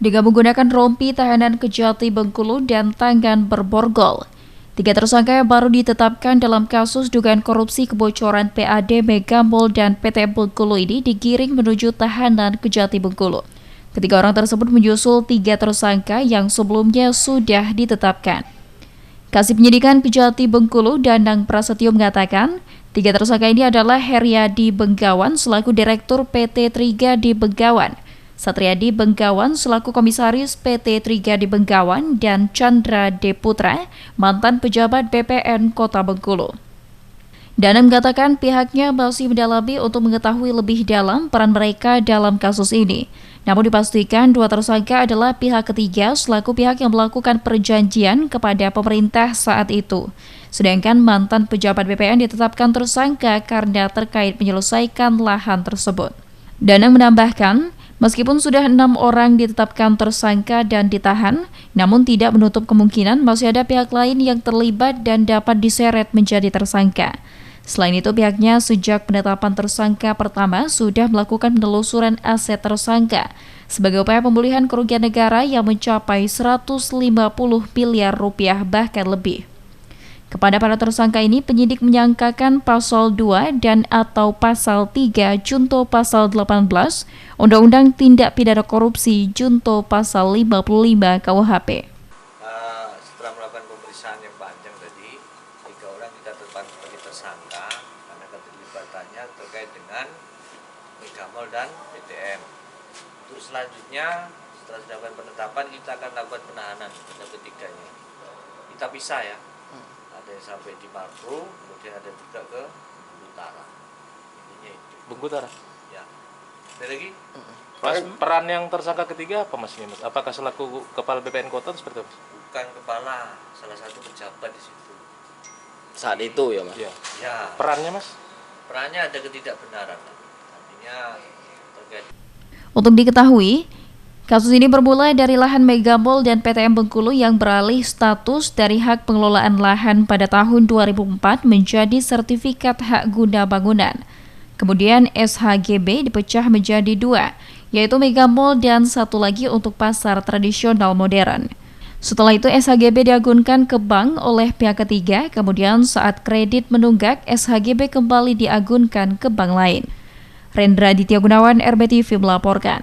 Dengan menggunakan rompi, tahanan Kejati Bengkulu dan tangan berborgol. 3 tersangka yang baru ditetapkan dalam kasus dugaan korupsi kebocoran PAD Mega Mall dan PT Bengkulu ini digiring menuju tahanan Kejati Bengkulu. Ketiga orang tersebut menyusul 3 tersangka yang sebelumnya sudah ditetapkan. Kasih Penyidikan Kejati Bengkulu Danang Prasetyo mengatakan, 3 tersangka ini adalah Heriadi Benggawan selaku Direktur PT Trigadi Benggawan, Satriadi Benggawan selaku Komisaris PT Trigadi Benggawan, dan Chandra D. Putra, mantan pejabat BPN Kota Bengkulu. Danang mengatakan pihaknya masih mendalami untuk mengetahui lebih dalam peran mereka dalam kasus ini. Namun dipastikan 2 tersangka adalah pihak ketiga selaku pihak yang melakukan perjanjian kepada pemerintah saat itu. Sedangkan mantan pejabat BPN ditetapkan tersangka karena terkait menyelesaikan lahan tersebut. Danang menambahkan, meskipun sudah 6 orang ditetapkan tersangka dan ditahan, namun tidak menutup kemungkinan masih ada pihak lain yang terlibat dan dapat diseret menjadi tersangka. Selain itu, pihaknya sejak penetapan tersangka pertama sudah melakukan penelusuran aset tersangka sebagai upaya pemulihan kerugian negara yang mencapai 150 miliar rupiah bahkan lebih. Kepada para tersangka ini, penyidik menyangkakan pasal 2 dan atau pasal 3 junto pasal 18 Undang-Undang Tindak Pidana Korupsi junto pasal 55 KUHP. Setelah melakukan pemeriksaan yang panjang tadi, 3 orang kita tetapkan sebagai tersangka karena keterlibatannya terkait dengan Mega Mall dan PTM. Untuk selanjutnya, setelah dilakukan penetapan, kita akan lakukan penahanan pada ketiganya. Kita pisah ya. Ada yang sampai di Margo, kemudian ada juga ke Bengkulu Utara. Intinya itu. Bengkulu Utara? Ya. Ada lagi? Mas, peran yang tersangka ketiga apa mas ini mas? Apakah selaku kepala BPN Kota atau seperti apa? Bukan kepala, salah satu pejabat di situ. Saat itu ya mas? Ya. Ya. Perannya mas? Perannya ada ketidakbenaran. Artinya terkait. Untuk diketahui, kasus ini bermula dari lahan Mega Mall dan PTM Bengkulu yang beralih status dari hak pengelolaan lahan pada tahun 2004 menjadi sertifikat hak guna bangunan. Kemudian SHGB dipecah menjadi 2, yaitu Mega Mall dan satu lagi untuk pasar tradisional modern. Setelah itu SHGB diagunkan ke bank oleh pihak ketiga, kemudian saat kredit menunggak SHGB kembali diagunkan ke bank lain. Rendra Ditya Gunawan, RBTV melaporkan.